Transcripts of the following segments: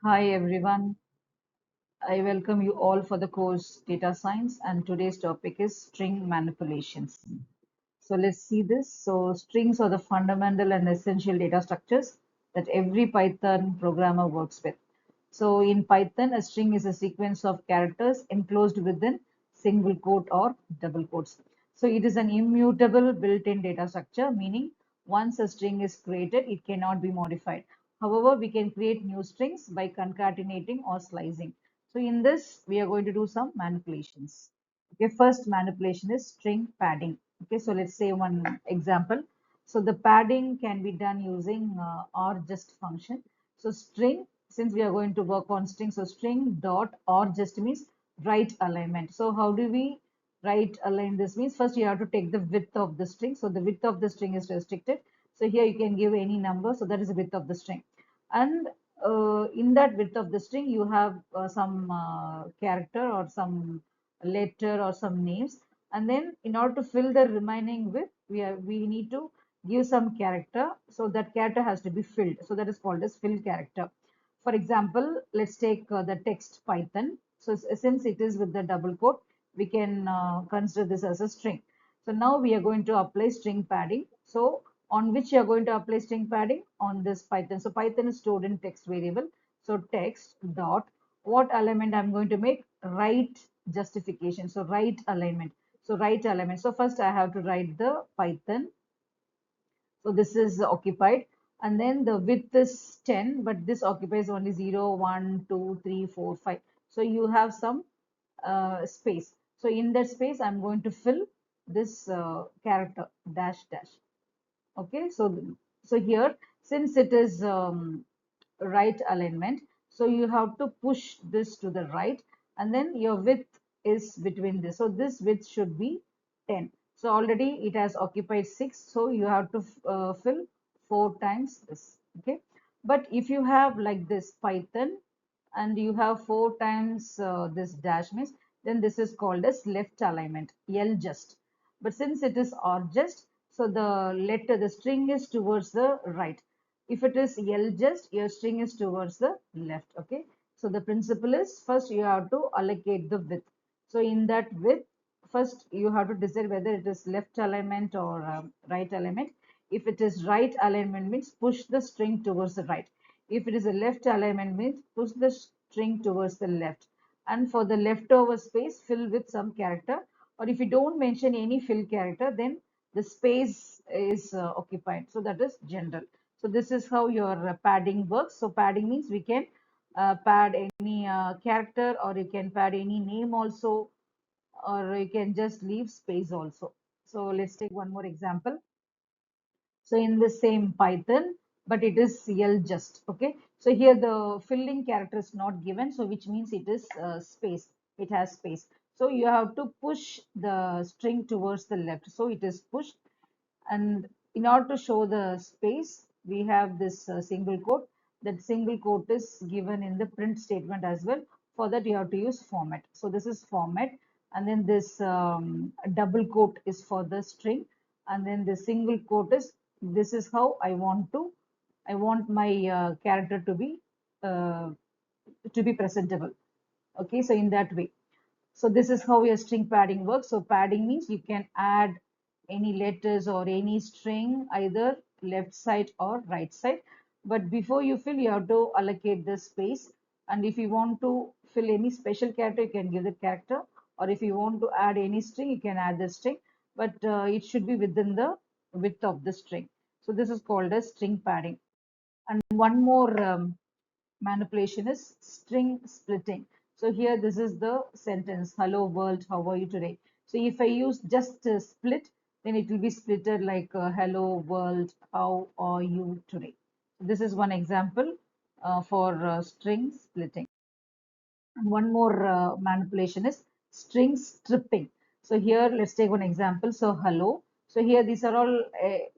Hi everyone, I welcome you all for the course Data Science, and today's topic is string manipulations. So let's see this. So strings are the fundamental and essential data structures that every Python programmer works with. So in Python, a string is a sequence of characters enclosed within single quote or double quotes. So it is an immutable built-in data structure, meaning once a string is created, it cannot be modified. However, we can create new strings by concatenating or slicing. So in this, we are going to do some manipulations. Okay, first manipulation is string padding. Okay, so let's say one example. So the padding can be done using or just function. So string, since we are going to work on string, so string dot or just means right alignment. So how do we right align this? Means first you have to take the width of the string. So the width of the string is restricted. So here you can give any number. So that is the width of the string. And in that width of the string, you have some character or some letter or some names. And then in order to fill the remaining width, we need to give some character. So that character has to be filled. So that is called as fill character. For example, let's take the text Python. So since it is with the double quote, we can consider this as a string. So now we are going to apply string padding. So on which you are going to apply string padding? On this Python. So Python is stored in text variable. So text dot what element I'm going to make? Right justification. So right alignment. So right alignment. So first I have to write the Python. So this is occupied, and then the width is 10, but this occupies only 0, 1, 2, 3, 4, 5. So you have some space. So in that space, I'm going to fill this character dash dash. Okay, so here, since it is right alignment, so you have to push this to the right, and then your width is between this. So this width should be 10. So already it has occupied 6, so you have to fill 4 times this. Okay, but if you have like this Python and you have 4 times this dash means, then this is called as left alignment, L just. But since it is R just, so the string is towards the right. If it is L just, your string is towards the left. Okay, so the principle is first you have to allocate the width. So in that width, first you have to decide whether it is left alignment or right alignment. If it is right alignment means push the string towards the right. If it is a left alignment means push the string towards the left. And for the leftover space, fill with some character. Or if you don't mention any fill character, then the space is occupied. So that is general. So this is how your padding works. So padding means we can pad any character, or you can pad any name also, or you can just leave space also. So let's take one more example. So in the same Python, but it is CL just. Okay, so here the filling character is not given, so which means it is space, it has space. So you have to push the string towards the left, so it is pushed. And in order to show the space, we have this single quote. That single quote is given in the print statement as well. For that you have to use format. So this is format, and then this double quote is for the string, and then the single quote is, this is how I want my character uh, to be presentable. Okay, so in that way. So this is how your string padding works. So padding means you can add any letters or any string, either left side or right side. But before you fill, you have to allocate the space. And if you want to fill any special character, you can give the character. Or if you want to add any string, you can add the string. But it should be within the width of the string. So this is called as string padding. And one more manipulation is string splitting. So here this is the sentence, hello world, how are you today? So if I use just split, then it will be splitted like hello world, how are you today? This is one example for string splitting. And one more manipulation is string stripping. So here, let's take one example. So hello. So here, these are all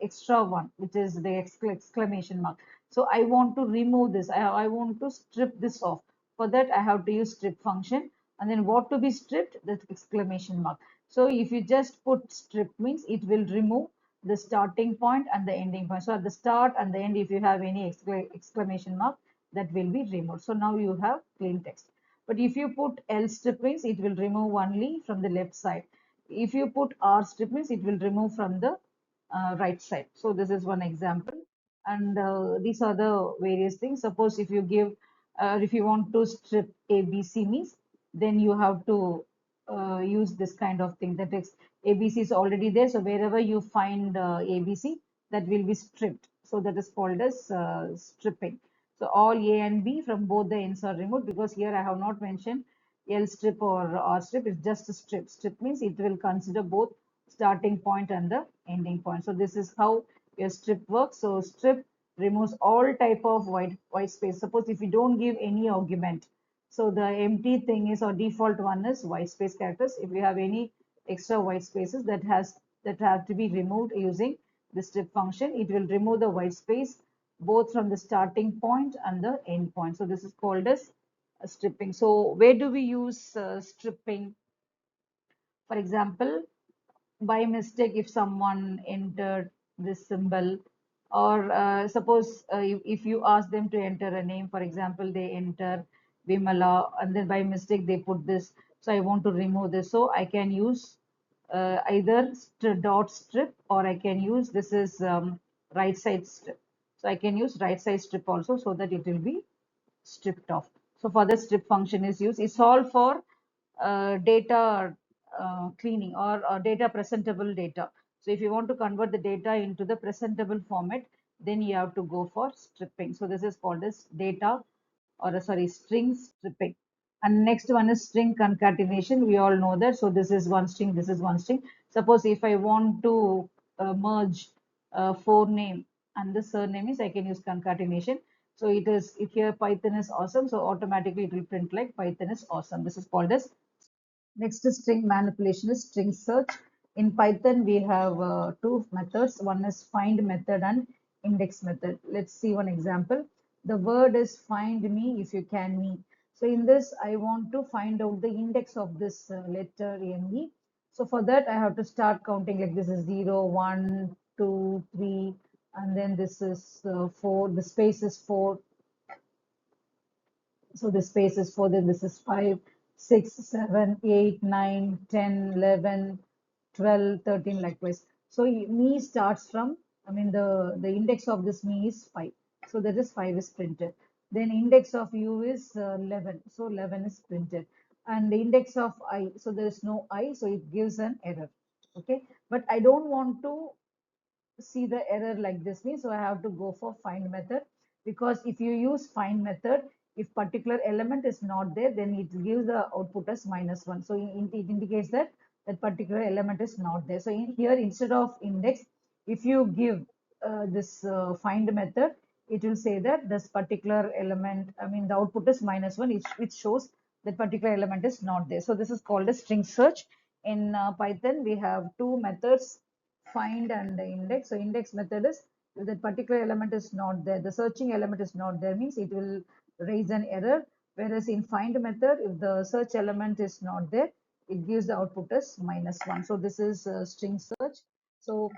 extra one, which is the exclamation mark. So I want to remove this. I want to strip this off. For that, I have to use strip function. And then what to be stripped? The exclamation mark. So if you just put strip means it will remove the starting point and the ending point. So at the start and the end, if you have any exclamation mark, that will be removed. So now you have plain text. But if you put L strip means it will remove only from the left side. If you put R strip means it will remove from the right side. So this is one example. And these are the various things. Suppose if you give, if you want to strip ABC means, then you have to use this kind of thing. That is, ABC is already there. So wherever you find ABC, that will be stripped. So that is called as stripping. So all A and B from both the ends are removed, because here I have not mentioned L strip or R strip. It's just a strip. Strip means it will consider both starting point and the ending point. So this is how your strip works. So strip removes all type of white space. Suppose if you don't give any argument, so the empty thing is, or default one is white space characters. If you have any extra white spaces that have to be removed using the strip function, it will remove the white space both from the starting point and the end point. So this is called as stripping. So where do we use stripping? For example, by mistake, if someone entered this symbol, or suppose if you ask them to enter a name, for example, they enter Vimala, and then by mistake they put this. So I want to remove this. So I can use either dot strip, or I can use, this is right side strip. So I can use right side strip also, so that it will be stripped off. So for the strip function is used. It's all for data cleaning, or data presentable data. So if you want to convert the data into the presentable format, then you have to go for stripping. So this is called as data, or sorry, string stripping. And next one is string concatenation. We all know that. So this is one string, this is one string. Suppose if I want to merge forename and the surname is, I can use concatenation. So it is, if here Python is awesome, so automatically it will print like Python is awesome. This is called as. Next is string manipulation is string search. In Python, we have two methods. One is find method and index method. Let's see one example. The word is find me if you can me. So in this, I want to find out the index of this letter me. So for that, I have to start counting, like this is 0, 1, 2, 3, and then this is 4. The space is 4. So the space is 4, then this is 5, 6, 7, 8, 9, 10, 11, 12, 13, likewise. So me starts from, I mean, the index of this me is 5. So that is 5 is printed. Then index of u is 11. So 11 is printed. And the index of I, so there is no I, so it gives an error. Okay. But I don't want to see the error like this means, so I have to go for find method, because if you use find method, if particular element is not there, then it gives the output as -1. So it indicates that that particular element is not there. So here, instead of index, if you give this find method, it will say that this particular element, I mean the output is -1, which shows that particular element is not there. So this is called a string search. In Python, we have two methods, find and the index. So index method is, if that particular element is not there, the searching element is not there, means it will raise an error. Whereas in find method, if the search element is not there, it gives the output as -1. So this is string search. So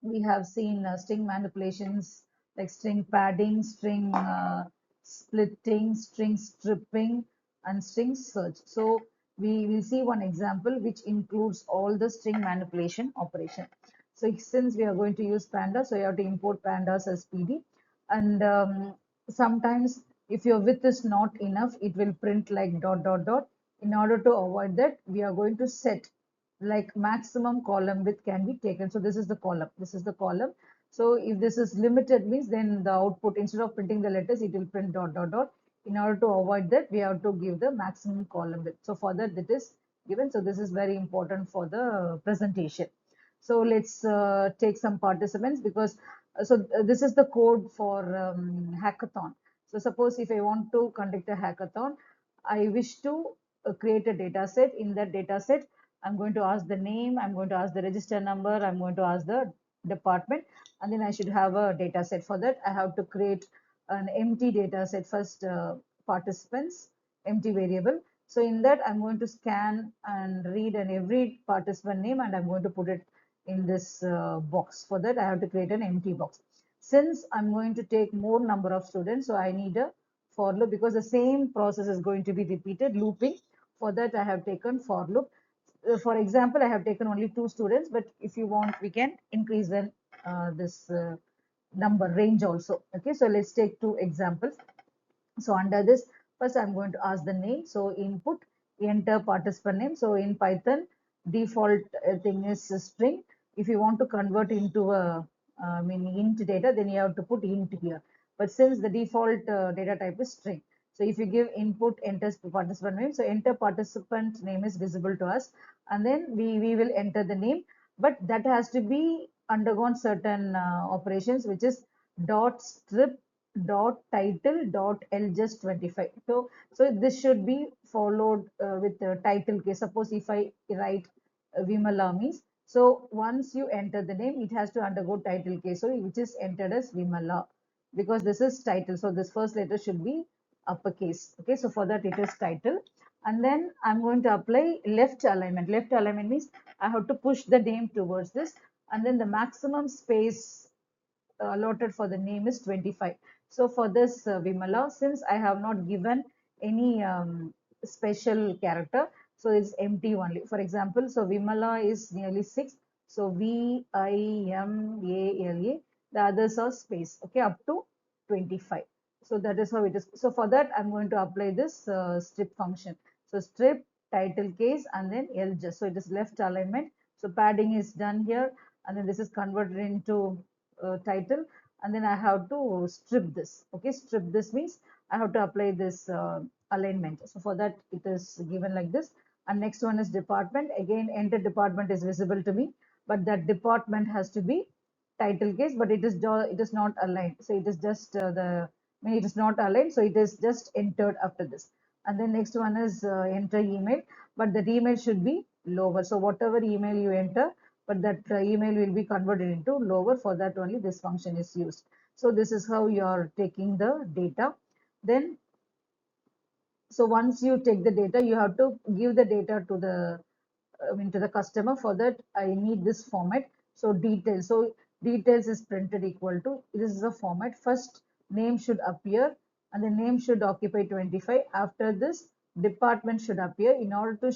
we have seen string manipulations like string padding, string splitting, string stripping, and string search. So we will see one example which includes all the string manipulation operation. So since we are going to use pandas, so you have to import pandas as PD. And sometimes if your width is not enough, it will print like dot dot dot. In order to avoid that, we are going to set like maximum column width can be taken. So this is the column, this is the column. So if this is limited means, then the output, instead of printing the letters, it will print dot dot dot. In order to avoid that, we have to give the maximum column width. So for that, it is given. So this is very important for the presentation. So let's take some participants, because this is the code for hackathon. So suppose if I want to conduct a hackathon, I wish to create a data set. In that data set, I'm going to ask the name, I'm going to ask the register number, I'm going to ask the department, and then I should have a data set. For that, I have to create an empty data set first, participants, empty variable. So in that, I'm going to scan and read and every participant name, and I'm going to put it in this box. For that, I have to create an empty box. Since I'm going to take more number of students, so I need a for loop because the same process is going to be repeated, looping. For that, I have taken for loop. For example, I have taken only 2 students, but if you want, we can increase this number range also. Okay, so let's take 2 examples. So under this, first I'm going to ask the name. So input, enter participant name. So in Python, default thing is a string. If you want to convert into a int data, then you have to put int here. But since the default data type is string, so if you give input, enter participant name, so enter participant name is visible to us, and then we will enter the name, but that has to be undergone certain operations, which is dot strip dot title dot ljust 25. So this should be followed with the title case. Suppose if I write Vimala means, so once you enter the name, it has to undergo title case, so which is entered as Vimala because this is title. So this first letter should be uppercase. Okay, so for that it is title. And then I'm going to apply left alignment. Left alignment means I have to push the name towards this, and then the maximum space allotted for the name is 25. So for this Vimala, since I have not given any special character, so it's empty only. For example, so Vimala is nearly 6. So Vimala, the others are space, okay, up to 25. So that is how it is. So for that, I'm going to apply this strip function. So strip title case and then LJ. So it is left alignment. So padding is done here, and then this is converted into title, and then I have to strip this. Okay, strip this means I have to apply this alignment. So for that it is given like this. And next one is department. Again, enter department is visible to me, but that department has to be title case, but it is not aligned. So it is just it is not aligned. So it is just entered after this. And then next one is enter email, but the email should be lower. So whatever email you enter, but that email will be converted into lower. For that only this function is used. So this is how you are taking the data. Then, so once you take the data, you have to give the data to the to the customer. For that, I need this format. So details. So details is printed equal to, this is a format. First name should appear, and the name should occupy 25. After this, department should appear. In order to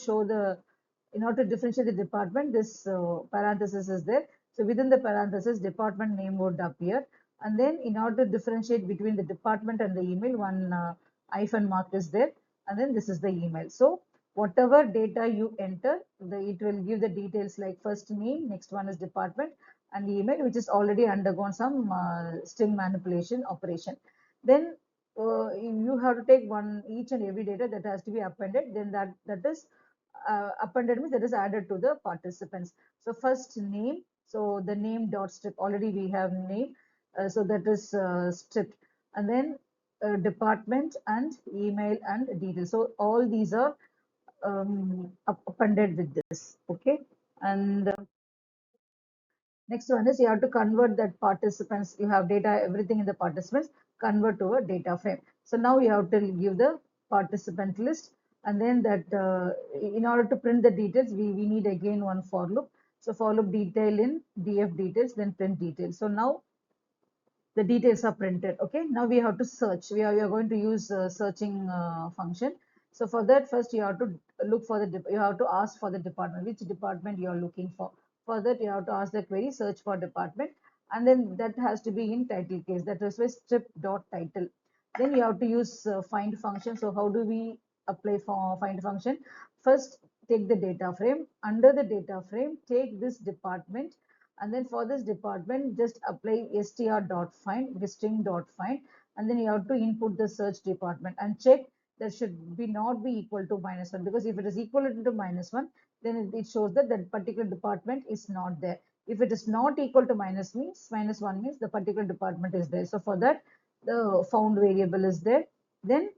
differentiate the department, this parenthesis is there. So within the parenthesis, department name would appear. And then in order to differentiate between the department and the email, one hyphen mark is there. And then this is the email. So whatever data you enter, it will give the details like first name, next one is department, and email, which is already undergone some string manipulation operation. Then you have to take one each and every data that has to be appended. Then that is appended means that is added to the participants. So first name, so the name dot strip, already we have name, so that is stripped. And then department and email and details. So all these are appended with this. Okay, and next one is you have to convert that participants. You have data, everything in the participants, convert to a data frame. So now you have to give the participant list, and then that in order to print the details, we need again one for loop. So for loop detail in df details, then print details. So now the details are printed. Okay, now we have to search. We are going to use searching function. So for that, first you have to look for you have to ask for the department, which department you are looking for. For that, you have to ask the query, search for department, and then that has to be in title case. That is why strip dot title. Then you have to use find function. So how do we apply for find function? First, take the data frame. Under the data frame, take this department, and then for this department, just apply str.find, string.find, and then you have to input the search department and check that should be not be equal to -1, because if it is equal to -1, then it shows that that particular department is not there. If it is not equal to -1 means the particular department is there. So for that, the found variable is there. Then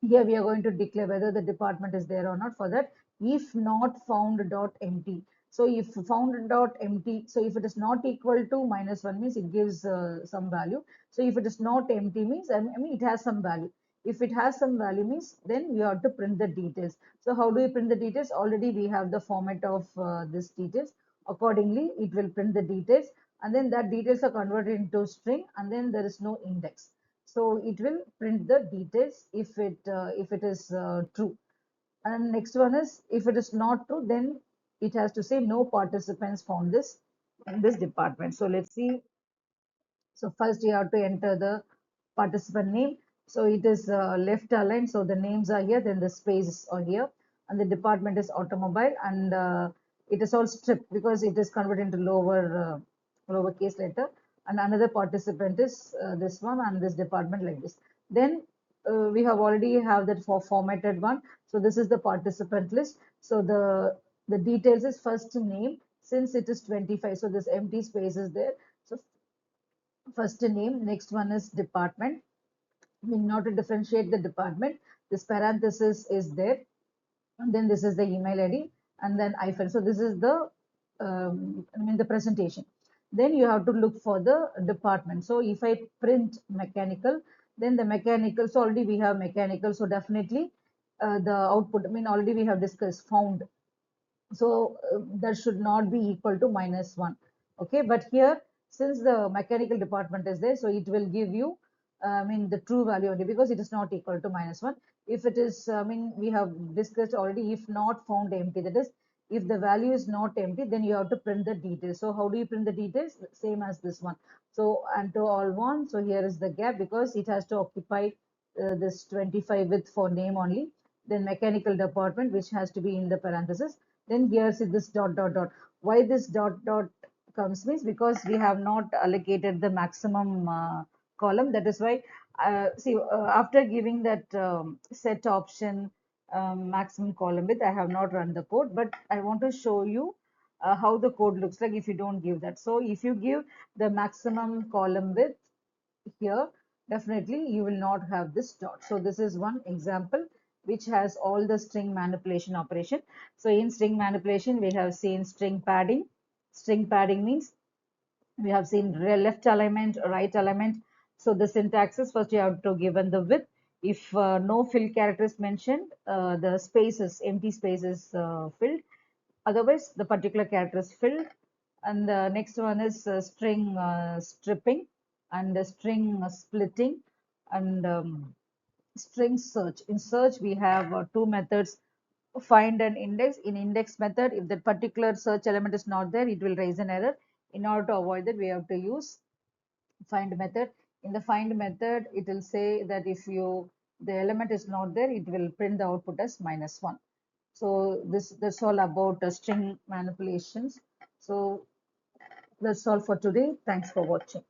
here we are going to declare whether the department is there or not. For that, if not found dot empty. So if found dot empty, so if it is not equal to -1 means it gives some value. So if it is not empty means, I mean, it has some value. If it has some value means, then you have to print the details. So how do we print the details? Already we have the format of this details. Accordingly, it will print the details, and then that details are converted into string, and then there is no index. So it will print the details if it is true. And next one is if it is not true, then it has to say no participants found this in this department. So let's see. So first you have to enter the participant name. So it is left aligned. So the names are here, then the spaces are here, and the department is automobile, and it is all stripped because it is converted into lowercase letter. And another participant is this one, and this department like this. Then we have already have that for formatted one. So this is the participant list. So the details is first name, since it is 25. So this empty space is there. So first name, next one is department. We know to differentiate the department. This parenthesis is there, and then this is the email ID, and then hyphen. So this is the the presentation. Then you have to look for the department. So if I print mechanical, then the mechanical. So already we have mechanical. So definitely the output. Already we have discussed found, so that should not be equal to -1. Okay, but here, since the mechanical department is there, so it will give you the true value only, because it is not equal to -1. If it is, we have discussed already, if not found empty, that is, if the value is not empty, then you have to print the details. So how do you print the details? Same as this one. So and to all one, so here is the gap, because it has to occupy this 25 width for name only. Then mechanical department, which has to be in the parenthesis. Then here's this dot dot dot. Why this dot dot comes means, because we have not allocated the maximum column. That is why, see, after giving that set option, maximum column width, I have not run the code, but I want to show you how the code looks like if you don't give that. So if you give the maximum column width here, definitely you will not have this dot. So this is one example which has all the string manipulation operation. So in string manipulation, we have seen string padding. String padding means we have seen left alignment, right alignment. So the syntax is, first you have to given the width. If no fill character is mentioned, the spaces, empty spaces filled. Otherwise, the particular character is filled. And the next one is string stripping, and string splitting, and string search. In search, we have two methods: find and index. In index method, if that particular search element is not there, it will raise an error. In order to avoid that, we have to use find method. In the find method, it will say that if you the element is not there, it will print the output as -1. So that's all about string manipulations. So that's all for today. Thanks for watching.